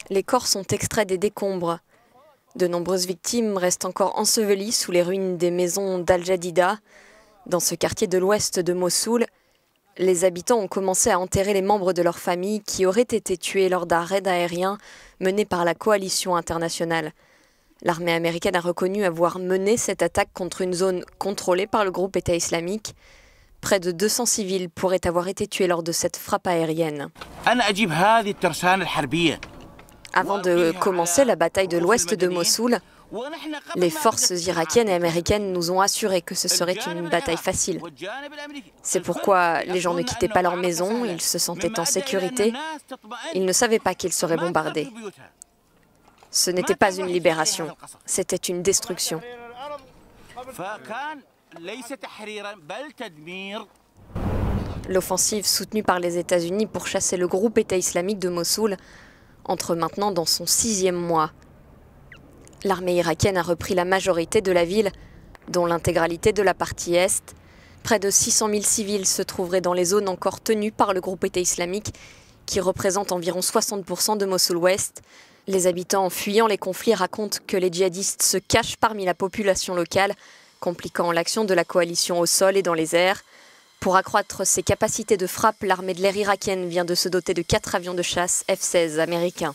Les corps sont extraits des décombres. De nombreuses victimes restent encore ensevelies sous les ruines des maisons d'Al-Jadida. Dans ce quartier de l'ouest de Mossoul, les habitants ont commencé à enterrer les membres de leur famille qui auraient été tués lors d'un raid aérien mené par la coalition internationale. L'armée américaine a reconnu avoir mené cette attaque contre une zone contrôlée par le groupe État islamique. Près de 200 civils pourraient avoir été tués lors de cette frappe aérienne. Avant de commencer la bataille de l'ouest de Mossoul, les forces irakiennes et américaines nous ont assuré que ce serait une bataille facile. C'est pourquoi les gens ne quittaient pas leur maison, ils se sentaient en sécurité, ils ne savaient pas qu'ils seraient bombardés. Ce n'était pas une libération, c'était une destruction. L'offensive soutenue par les États-Unis pour chasser le groupe État islamique de Mossoul entre maintenant dans son 6e mois. L'armée irakienne a repris la majorité de la ville, dont l'intégralité de la partie est. Près de 600 000 civils se trouveraient dans les zones encore tenues par le groupe État islamique, qui représente environ 60% de Mossoul-Ouest. Les habitants fuyant les conflits racontent que les djihadistes se cachent parmi la population locale, compliquant l'action de la coalition au sol et dans les airs. Pour accroître ses capacités de frappe, l'armée de l'air irakienne vient de se doter de 4 avions de chasse F-16 américains.